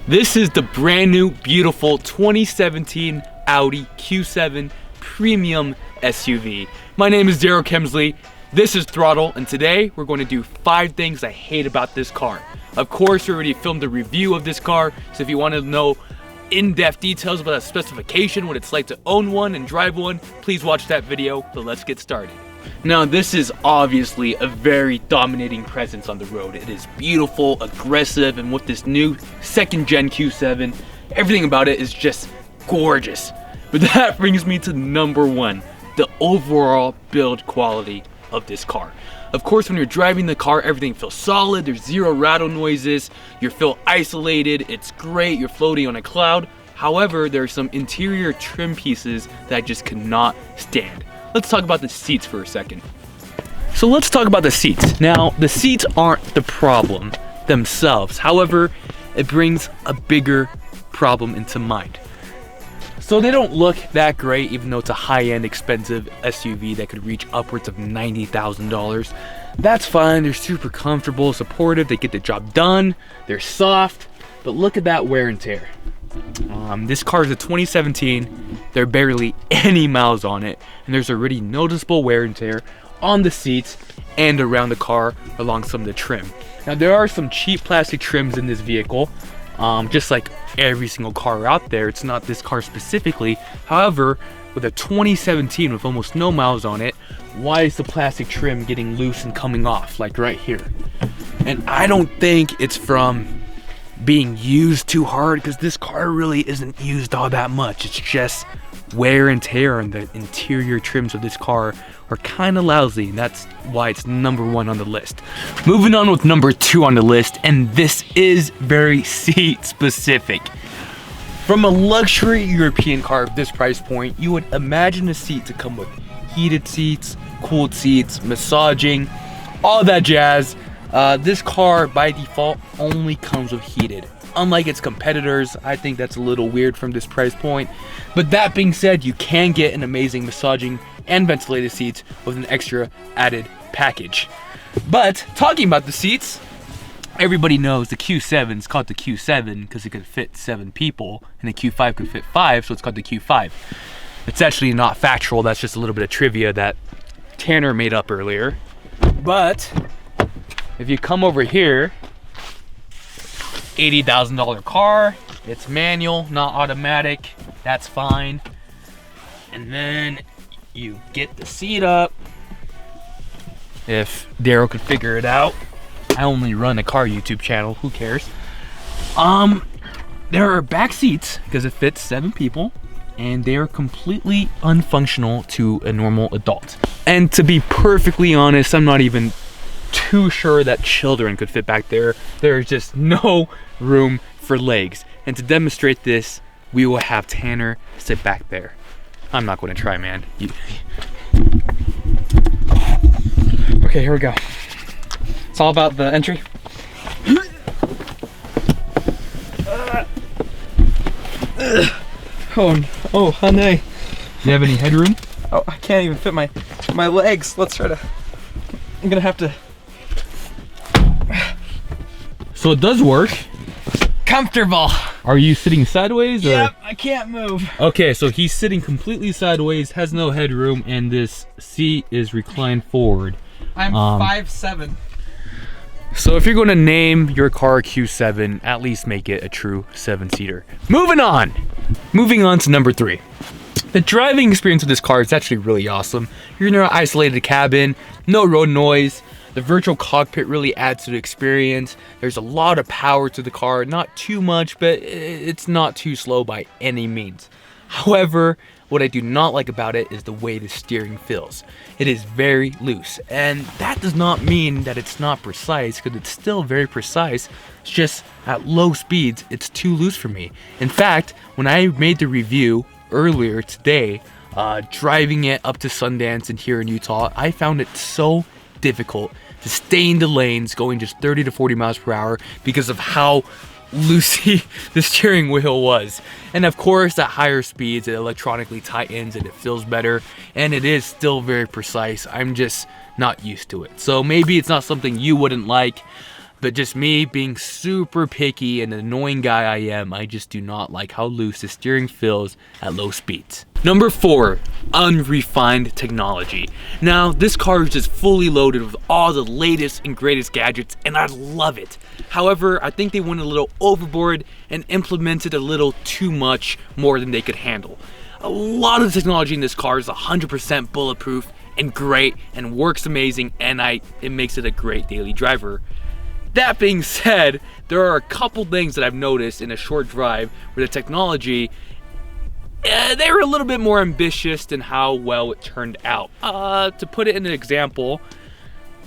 This is the brand new, beautiful 2017 Audi Q7 Premium SUV. My name is Daryl Kemsley. This is Throttle, and today we're going to do 5 things I hate about this car. Of course, we already filmed a review of this car, so if you want to know in-depth details about the specification, what it's like to own one and drive one, please watch that video. But let's get started. Now, this is obviously a very dominating presence on the road. It is beautiful, aggressive, and with this new second-gen Q7, everything about it is just gorgeous. But that brings me to number 1, the overall build quality of this car. Of course, when you're driving the car, everything feels solid. There's zero rattle noises. You feel isolated. It's great. You're floating on a cloud. However, there are some interior trim pieces that I just cannot stand. Let's talk about the seats for a second. So let's talk about the seats. Now, the seats aren't the problem themselves. However, it brings a bigger problem into mind. So they don't look that great, even though it's a high-end, expensive SUV that could reach upwards of $90,000. That's fine. They're super comfortable, supportive. They get the job done. They're soft. But look at that wear and tear. This car is a 2017. There are barely any miles on it, and there's already noticeable wear and tear on the seats and around the car along some of the trim. Now, there are some cheap plastic trims in this vehicle, just like every single car out there. It's not this car specifically. However, with a 2017 with almost no miles on it, why is the plastic trim getting loose and coming off, like right here? And I don't think it's from being used too hard, because this car really isn't used all that much. It's just wear and tear, and the interior trims of this car are kind of lousy, and that's why it's number 1 on the list. Moving on with number 2 on the list, and this is very seat specific. From a luxury European car of this price point, you would imagine a seat to come with heated seats, cooled seats, massaging, all that jazz. This car by default only comes with heated. Unlike its competitors, I think that's a little weird from this price point. But that being said, you can get an amazing massaging and ventilated seats with an extra added package. But talking about the seats, everybody knows the Q7 is called the Q7 because it could fit 7 people, and the Q5 could fit 5, so it's called the Q5. It's actually not factual. That's just a little bit of trivia that Tanner made up earlier. But if you come over here, $80,000 car, it's manual, not automatic, that's fine. And then you get the seat up. If Daryl could figure it out. I only run a car YouTube channel, who cares? There are back seats because it fits 7 people, and they are completely unfunctional to a normal adult. And to be perfectly honest, I'm not even too sure that children could fit back there. There's just no room for legs. And to demonstrate this, we will have Tanner sit back there. I'm not going to try, man. Okay, here we go. It's all about the entry. Oh, honey. Do you have any headroom? Oh, I can't even fit my legs. Let's try to. I'm gonna have to. So it does work. Comfortable. Are you sitting sideways? Or? Yep, I can't move. Okay, so he's sitting completely sideways, has no headroom, and this seat is reclined forward. I'm 5'7". So if you're going to name your car Q7, at least make it a true 7-seater. Moving on to number 3. The driving experience of this car is actually really awesome. You're in an isolated cabin, no road noise. The virtual cockpit really adds to the experience. There's a lot of power to the car, not too much, but it's not too slow by any means. However, what I do not like about it is the way the steering feels. It is very loose, and that does not mean that it's not precise, because it's still very precise. It's just at low speeds, it's too loose for me. In fact, when I made the review earlier today, driving it up to Sundance and here in Utah, I found it so difficult to stay in the lanes going just 30 to 40 miles per hour because of how loosey the steering wheel was. And of course, at higher speeds, it electronically tightens and it feels better, and it is still very precise. I'm just not used to it. So maybe it's not something you wouldn't like. But just me being super picky and an annoying guy I am, I just do not like how loose the steering feels at low speeds. Number 4, unrefined technology. Now, this car is just fully loaded with all the latest and greatest gadgets, and I love it. However, I think they went a little overboard and implemented a little too much more than they could handle. A lot of the technology in this car is 100% bulletproof and great and works amazing, and it makes it a great daily driver. That being said, there are a couple things that I've noticed in a short drive where the technology, they were a little bit more ambitious than how well it turned out. To put it in an example,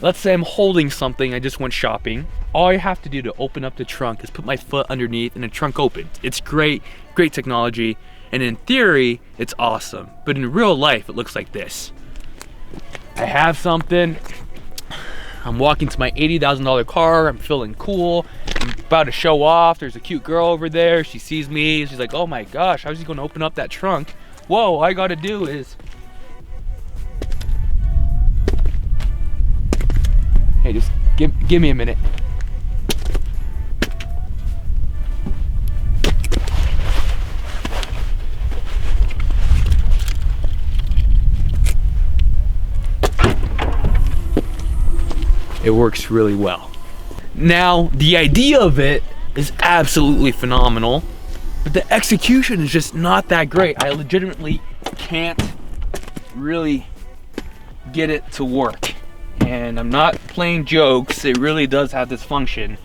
let's say I'm holding something, I just went shopping. All I have to do to open up the trunk is put my foot underneath and the trunk opens. It's great, great technology, and in theory, it's awesome. But in real life, it looks like this. I have something, I'm walking to my $80,000 car, I'm feeling cool, I'm about to show off, there's a cute girl over there, she sees me, she's like, oh my gosh, how's he gonna open up that trunk? Whoa, all I gotta do is, hey, just give me a minute. It works really well. Now, the idea of it is absolutely phenomenal, but the execution is just not that great. I legitimately can't really get it to work. And I'm not playing jokes, it really does have this function.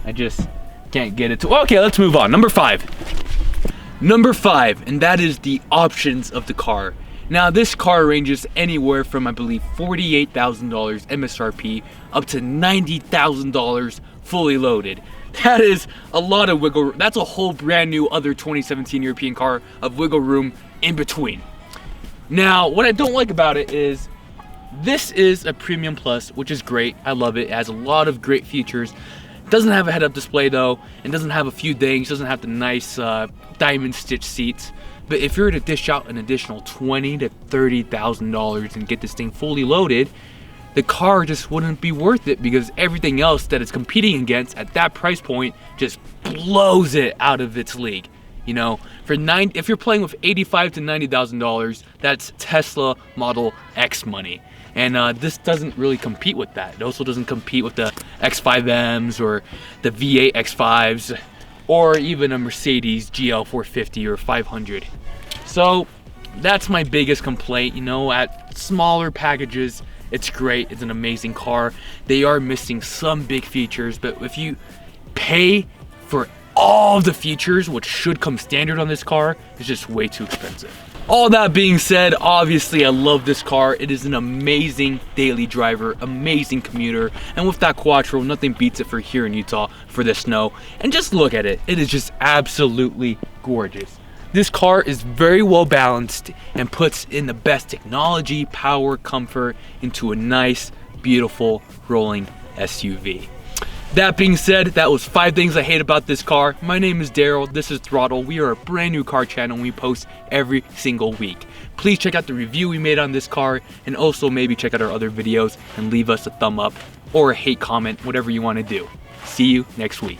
I just can't get it to, okay, let's move on. Number 5. Number 5, and that is the options of the car. Now, this car ranges anywhere from, I believe, $48,000 MSRP up to $90,000 fully loaded. That is a lot of wiggle room. That's a whole brand new other 2017 European car of wiggle room in between. Now, what I don't like about it is this is a Premium Plus, which is great. I love it. It has a lot of great features. It doesn't have a head-up display though, and doesn't have a few things. It doesn't have the nice diamond stitch seats. But if you're to dish out an additional $20,000 to $30,000 and get this thing fully loaded, the car just wouldn't be worth it, because everything else that it's competing against at that price point just blows it out of its league. You know, if you're playing with $85,000 to $90,000, that's Tesla Model X money. And this doesn't really compete with that. It also doesn't compete with the X5Ms or the V8 X5s, or even a Mercedes GL 450 or 500. So that's my biggest complaint. You know, at smaller packages, it's great, it's an amazing car. They are missing some big features, but if you pay for all the features, which should come standard on this car, it's just way too expensive. All that being said, obviously I love this car. It is an amazing daily driver, amazing commuter, and with that Quattro, nothing beats it for here in Utah for the snow. And just look at it, it is just absolutely gorgeous. This car is very well balanced and puts in the best technology, power, comfort into a nice, beautiful, rolling SUV. That being said, that was 5 things I hate about this car. My name is Daryl, this is Throttle. We are a brand new car channel and we post every single week. Please check out the review we made on this car, and also maybe check out our other videos and leave us a thumb up or a hate comment, whatever you want to do. See you next week.